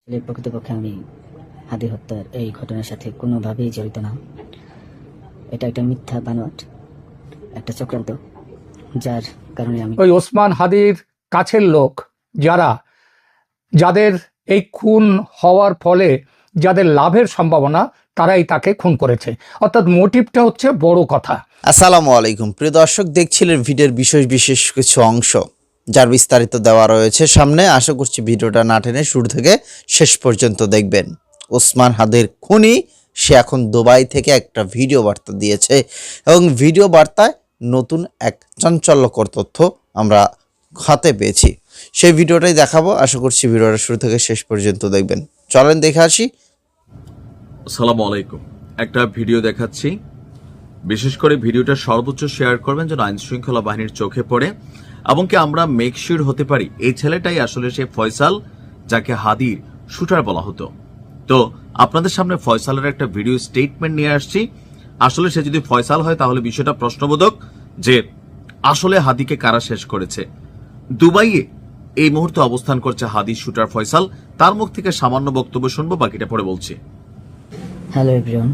প্রকৃতপক্ষে আমি হাদি হত্যার এই ঘটনার সাথে কোনোভাবেই জড়িত না। এটা একটা মিথ্যা বানোয়াট, একটা চক্রান্ত, যার কারণে আমি ওই ওসমান হাদির কাছের লোক যাদের এই খুন হওয়ার ফলে যাদের লাভের সম্ভাবনা, তারাই তাকে খুন করেছে। অর্থাৎ মোটিভটা হচ্ছে বড় কথা। আসসালামু আলাইকুম প্রিয় দর্শক, দেখছিলেন ভিডিওর বিশেষ কিছু অংশ, যার বিস্তারিত দেওয়া রয়েছে সামনে। আশা করছি ভিডিওটা না টেনে শুরু থেকে শেষ পর্যন্ত দেখবেন। ওসমান হাদির খুনি সে এখন দুবাই থেকে একটা ভিডিও বার্তা দিয়েছে এবং ভিডিও বার্তায় নতুন এক চাঞ্চল্যকর তথ্য আমরা হাতে পেয়েছি। সেই ভিডিওটাই দেখাবো। আশা করছি ভিডিওটা শুরু থেকে শেষ পর্যন্ত দেখবেন। চলেন দেখে আসি। আসসালামু আলাইকুম। একটা ভিডিও দেখাচ্ছি, বিশেষ করে ভিডিওটা সর্বোচ্চ শেয়ার করবেন যেন আইন শৃঙ্খলা বাহিনীর চোখে পড়ে এবং কি আমরা মেক শিওর হতে পারি এই ছেলেটাই আসলে সে ফয়সাল, যাকে হাদির শুটার বলা হতো। তো আপনাদের সামনে ফয়সালের একটা ভিডিও স্টেটমেন্ট নিয়ে আসছি। আসলে সে যদি ফয়সাল হয় তাহলে বিষয়টা প্রশ্নবোধক যে আসলে হাদিকে কারা শেষ করেছে। দুবাইয়ে এই মুহূর্তে অবস্থান করছে হাদির শুটার ফয়সাল। তার মুখ থেকে সামান্য বক্তব্য শুনবো, বাকিটা পরে বলছি। হ্যালো এভরিওয়ান,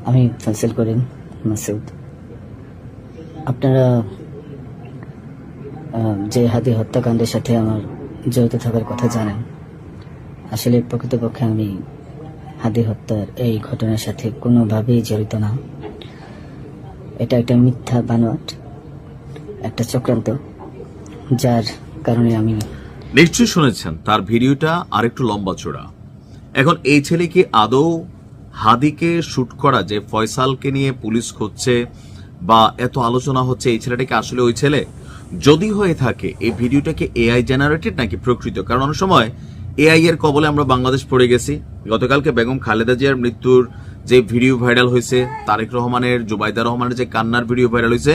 আমি ফয়সাল করিম মাসুদ। আপনারা যে হাদি হত্যাকাণ্ডের সাথে আমার জড়িত থাকার কথা জানেন। আসলে প্রকৃতপক্ষে আমি হাদি হত্যার এই ঘটনার সাথে কোনোভাবেই জড়িত না। এটা একটা মিথ্যা বানোয়াট, একটা চক্রান্ত, যার কারণে আমি নিশ্চয়ই শুনেছেন তার ভিডিওটা আরেকটু লম্বা চড়া। এখন এই ছেলে কি আদৌ হাদিকে শুট করা, যে ফয়সালকে নিয়ে পুলিশ খুঁজছে বা এত আলোচনা হচ্ছে, এই ছেলেটাকে আসলে ওই ছেলে? যদি হয়ে থাকে এই ভিডিওটাকে এআই জেনারেটেড নাকি প্রকৃত? কারণ অনেক সময় এআই এর কবলে আমরা বাংলাদেশ পড়ে গেছি। গতকালকে বেগম খালেদা জিয়ার মৃত্যুর যে ভিডিও ভাইরাল হয়েছে, তারেক রহমানের, জুবাইদা রহমানের যে কান্নার ভিডিও ভাইরাল হয়েছে,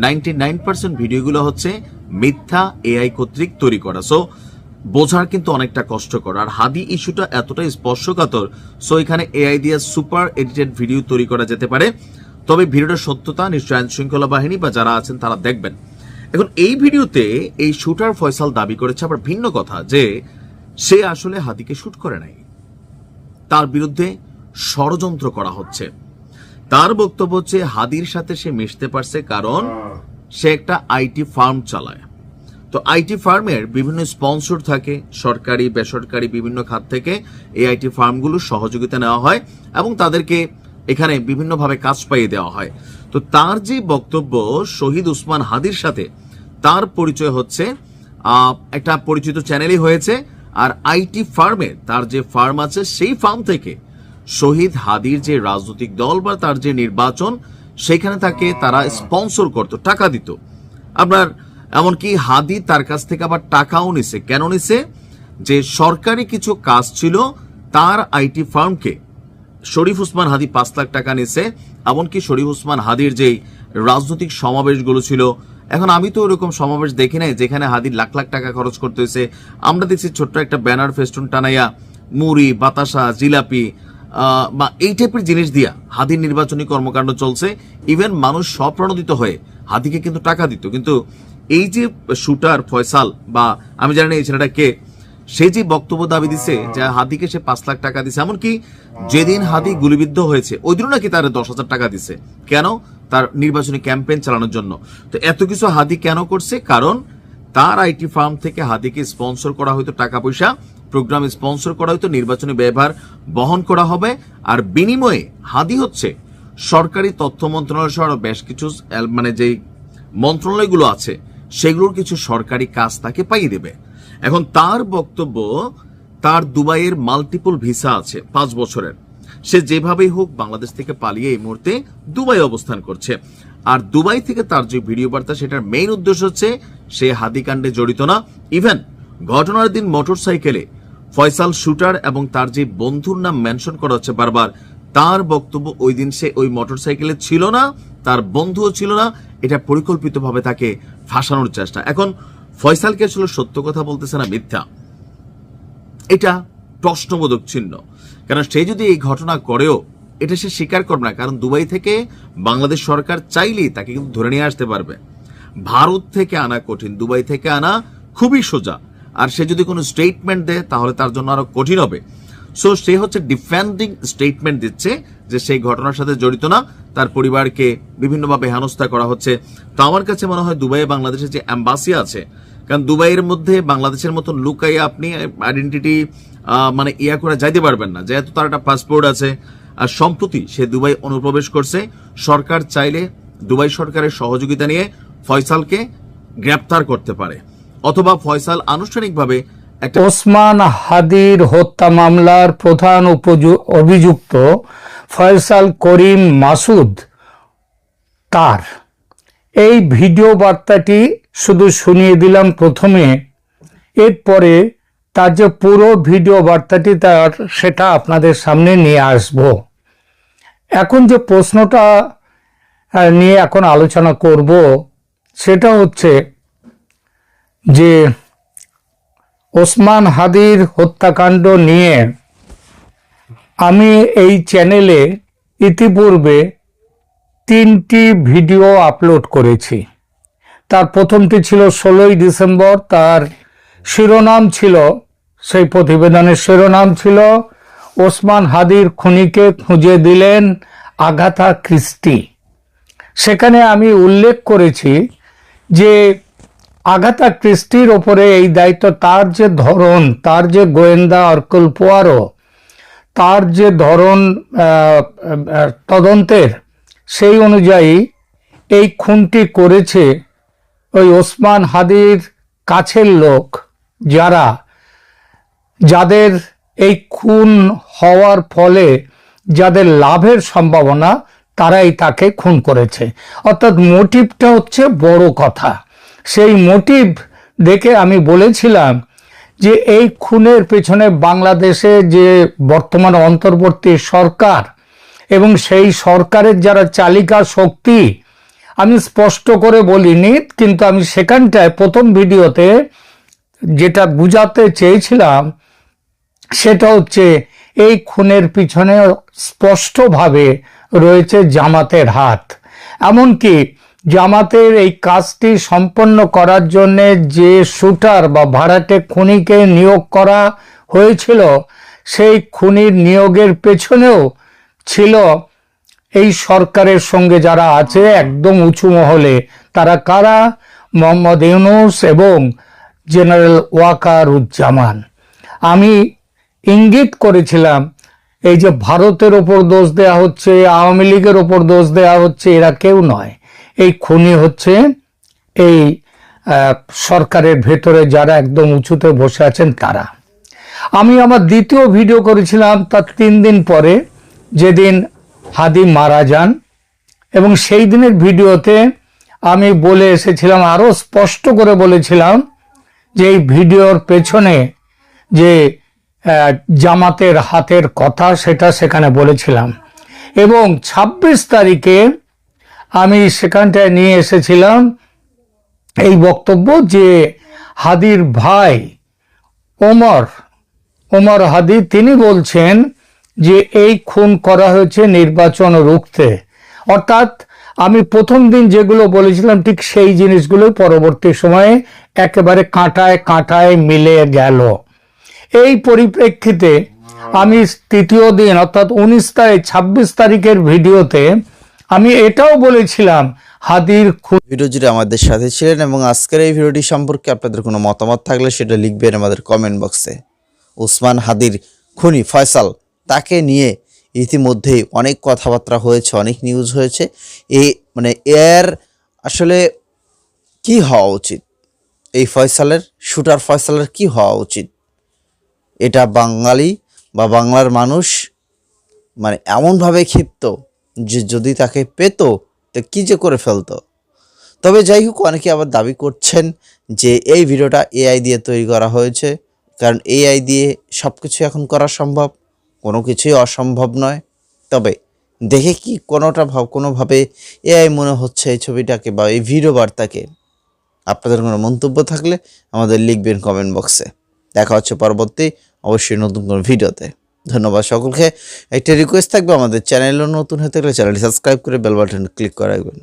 99% ভিডিওগুলো হচ্ছে মিথ্যা এআই কর্তৃক তৈরি করা। সো বোঝার কিন্তু অনেকটা কষ্টকর। আর হাদি ইস্যুটা এতটাই স্পর্শকাতর, সো এখানে এআই দিয়ে সুপার এডিটেড ভিডিও তৈরি করা যেতে পারে। তবে ভিডিওটার সত্যতা নিশ্চয় আইন শৃঙ্খলা বাহিনী বা যারা আছেন তারা দেখবেন। এখন এই ভিডিওতে এই শুটার ফয়সাল দাবি করেছে আবার ভিন্ন কথা, যে সে আসলে হাদিকে শুট করে নাই, তার বিরুদ্ধে ষড়যন্ত্র করা হচ্ছে। তার বক্তব্য হচ্ছে হাদির সাথে সে মিশতে পারছে কারণ সে একটা আইটি ফার্ম চালায়। তো আইটি ফার্মের বিভিন্ন স্পন্সর থাকে, সরকারি বেসরকারি বিভিন্ন খাত থেকে এই আইটি ফার্মগুলো সহযোগিতা নেওয়া হয় এবং তাদেরকে এখানে বিভিন্নভাবে কাজ পাইয়ে দেওয়া হয়। তো তার যে বক্তব্য, শহীদ ওসমান হাদির সাথে তার পরিচয় হচ্ছে একটা পরিচিত চ্যানেলই হয়েছে। আর আইটি ফার্মে তার যে ফার্ম আছে, সেই ফার্ম থেকে শহীদ হাদির যে রাজনৈতিক দল বা তার যে নির্বাচন, সেখানে তাকে তারা স্পন্সর করত, টাকা দিত। আপনার এমনকি হাদি তার কাছ থেকে আবার টাকাও নিছে। কেন নিছে? যে সরকারি কিছু কাজ ছিল, তার আইটি ফার্মকে শরীফ ওসমান হাদি 5 লাখ টাকা নিছে। এমনকি শরীফ ওসমান হাদির যেই রাজনৈতিক সমাবেশগুলো ছিল, এখন আমি তো ওরকম সমাবেশ দেখি নাই যেখানে হাদির লাখ লাখ টাকা খরচ করতে হয়েছে। আমরা দেখছি ছোট্ট একটা ব্যানার ফেস্টুন টানাইয়া মুড়ি, বাতাসা, জিলাপি বা এই টাইপের জিনিস দিয়া হাদির নির্বাচনী কর্মকাণ্ড চলছে। ইভেন মানুষ স্বপ্রণোদিত হয়ে হাদিকে কিন্তু টাকা দিত। কিন্তু এই যে শুটার ফয়সাল, বা আমি জানি না এই ছেলেটা কে, সে যে বক্তব্য দাবি দিছে যে হাদিকে সে 5 লাখ টাকা দিছে, এমনকি যেদিন হাদি গুলিবিদ্ধ হয়েছে ওই দিনও নাকি তার 10,000 টাকা দিছে। কেন? তার নির্বাচনী ক্যাম্পেইন চালানোর জন্য। তো এত কিছু হাদি কেন করছে? কারণ তার আইটি ফার্ম থেকে হাদিকে স্পন্সর করা হয়তো, টাকা পয়সা প্রোগ্রাম স্পন্সর করা হয়তো, নির্বাচনী ব্যয়ভার বহন করা হবে। আর বিনিময়ে হাদি হচ্ছে সরকারি তথ্য মন্ত্রণালয় সহ বেশ কিছু মানে যেই মন্ত্রণালয়গুলো আছে সেগুলোর কিছু সরকারি কাজ তাকে পাইয়ে দেবে। এখন তার বক্তব্য, তার দুবাইয়ের মাল্টিপল ভিসা আছে 5 বছরের। সে যেভাবেই হোক বাংলাদেশ থেকে পালিয়ে এই মুহূর্তে দুবাই অবস্থান করছে। আর দুবাই থেকে তার যে ভিডিও বার্তা, সেটার মেইন উদ্দেশ্য হচ্ছে সে হাদিকাণ্ডে জড়িত না। ইভেন ঘটনার দিন মোটরসাইকেলে ফয়সাল শুটার এবং তার যে বন্ধুর নাম মেনশন করা হচ্ছে বারবার, তার বক্তব্য ওই দিন সে ওই মোটরসাইকেলে ছিল না, তার বন্ধুও ছিল না। এটা পরিকল্পিতভাবে তাকে ফাঁসানোর চেষ্টা। এখন ফয়সালকে আসলে সত্য কথা বলতেছে না মিথ্যা, এটা প্রশ্নবোধক চিহ্ন। কারণ সে যদি এই ঘটনা করেও এটা সে স্বীকার করবে না, কারণ দুবাই থেকে বাংলাদেশ সরকার চাইলেই তাকে কিন্তু ধরে নিয়ে আসতে পারবে। ভারত থেকে আনা কঠিন, দুবাই থেকে আনা খুবই সোজা। আর সে যদি কোনো স্টেটমেন্ট দেয় তাহলে তার জন্য আরো কঠিন হবে। সো সে হচ্ছে ডিফেন্ডিং স্টেটমেন্ট দিচ্ছে যে সেই ঘটনার সাথে জড়িত না, তার পরিবারকে বিভিন্নভাবে হেনস্থা করা হচ্ছে। তো আমার কাছে মনে হয় দুবাইয়ে বাংলাদেশের যে অ্যাম্বাসি আছে, কারণ দুবাইয়ের মধ্যে বাংলাদেশের মতন লুকাইয়া আপনি আইডেন্টিটি মানে ইয়া করে যাইতে পারবেন না, যেহেতু তার একটা পাসপোর্ট আছে। আর সম্প্রতি সে দুবাই অনুপ্রবেশ করছে। সরকার চাইলে দুবাই সরকারের সহযোগিতা নিয়ে ফয়সালকে গ্রেপ্তার করতে পারে, অথবা ফয়সাল আনুষ্ঠানিকভাবে একটা ওসমান হাদির হত্যা মামলার প্রধান অভিযুক্ত ফয়সাল করিম মাসুদ তার এই ভিডিও বার্তাটি শুধু শুনিয়ে দিলাম প্রথমে, এরপরে তার যে পুরো ভিডিও বার্তাটি তার সেটা আপনাদের সামনে নিয়ে আসব। এখন যে প্রশ্নটা নিয়ে এখন আলোচনা করব সেটা হচ্ছে যে ওসমান হাদির হত্যাকাণ্ড নিয়ে আমি এই চ্যানেলে ইতিপূর্বে 3টি ভিডিও আপলোড করেছি। তার প্রথমটি ছিল 16ই ডিসেম্বর। তার শিরোনাম ছিল, সেই প্রতিবেদনের শিরোনাম ছিল ওসমান হাদির খুনিকে খুঁজে দিলেন আগাথা ক্রিস্টি। সেখানে আমি উল্লেখ করেছি যে আগাথা ক্রিস্টির ওপরে এই দায়িত্ব, তার যে ধরন, তার যে গোয়েন্দা অর্কুল পোয়ারো, তার যে ধরন তদন্তের, সেই অনুযায়ী এই খুনটি করেছে ওই ওসমান হাদির কাছের লোক, যাদের এই খুন হওয়ার ফলে যাদের লাভের সম্ভাবনা, তারাই তাকে খুন করেছে। অর্থাৎ মোটিভটা হচ্ছে বড় কথা। সেই মোটিভ দেখে আমি বলেছিলাম যে এই খুনের পেছনে বাংলাদেশে যে বর্তমান অন্তর্বর্তী সরকার এবং সেই সরকারের যারা চালিকা শক্তি, আমি স্পষ্ট করে বলিনি, কিন্তু আমি সেখানটায় প্রথম ভিডিওতে যেটা বুঝাতে চেয়েছিলাম সেটা হচ্ছে এই খুনের পিছনে স্পষ্টভাবে রয়েছে জামাতের হাত। এমনকি জামাতের এই কাজটি সম্পন্ন করার জন্য যে শুটার বা ভাড়াটে খুনিকে নিয়োগ করা হয়েছিল, সেই খুনির নিয়োগের পেছনেও ছিল এই সরকারের সঙ্গে যারা আছে একদম উঁচু মহলে। তারা কারা? মোহাম্মদ ইউনূস এবং জেনারেল ওয়াকারুজ্জামান। আমি ইঙ্গিত করেছিলাম এই যে ভারতের ওপর দোষ দেয়া হচ্ছে, আওয়ামী লীগের ওপর দোষ দেয়া হচ্ছে, এরা কেউ নয়। এই খুনি হচ্ছে এই সরকারের ভেতরে যারা একদম উঁচুতে বসে আছেন তারা। আমি আমার দ্বিতীয় ভিডিও করেছিলাম তার 3 দিন পরে, যেদিন হাদি মারা যান, এবং সেই দিনের ভিডিওতে আমি বলে এসেছিলাম, আরো স্পষ্ট করে বলেছিলাম যে এই ভিডিওর পেছনে যে জামাতের হাতের কথা সেটা সেখানে বলেছিলাম। এবং 26 তারিখে আমি সেখানটায় নিয়ে এসেছিলাম এই বক্তব্য যে হাদির ভাই ওমর হাদি, তিনি বলছেন যে এই খুন করা হয়েছে নির্বাচন রুখতে। অর্থাৎ আমি প্রথম দিন যেগুলো বলেছিলাম ঠিক সেই জিনিসগুলো পরবর্তী সময়ে একেবারে কাঁটায় কাঁটায় মিলে গেল। এই পরিপ্রেক্ষিতে আমি তৃতীয় দিন অর্থাৎ 26 তারিখের ভিডিওতে আমি এটাও বলেছিলাম হাদির ভিডিও জুড়ে আমাদের সাথে ছিলেন, এবং আজকের এই ভিডিওটি সম্পর্কে আপনাদের কোনো মতামত থাকলে সেটা লিখবেন আমাদের কমেন্ট বক্সে। ওসমান হাদির খুনি ফয়সাল, তাকে নিয়ে ইতিমধ্যেই অনেক কথাবার্তা হয়েছে, অনেক নিউজ হয়েছে। এর আসলে কি হওয়া উচিত, এই ফয়সালের, শুটার ফয়সালের কি হওয়া উচিত? এটা বাঙালি বা বাংলার মানুষ এমনভাবে ক্ষিপ্ত যে যদি তাকে পেত তো কি যে করে ফেলতো। তবে যাই হোক, অনেকে আবার দাবি করছেন যে এই ভিডিওটা এআই দিয়ে তৈরি করা হয়েছে, কারণ এআই দিয়ে সব কিছু এখন করা সম্ভব, কোনো কিছুই অসম্ভব নয়। তবে দেখে কি কোনোভাবে এআই মনে হচ্ছে এই ছবিটাকে বা এই ভিডিও বার্তাকে? আপনাদের কোনো মন্তব্য থাকলে আমাদের লিখবেন কমেন্ট বক্সে। দেখা হচ্ছে পরবর্তী অবশ্যই নতুন কোনো ভিডিওতে। ধন্যবাদ সকলকে। একটা রিকোয়েস্ট থাকবে, আমাদের চ্যানেলও নতুন হয়ে থাকলে চ্যানেলটি সাবস্ক্রাইব করে বেল বাটন ক্লিক করে রাখবেন।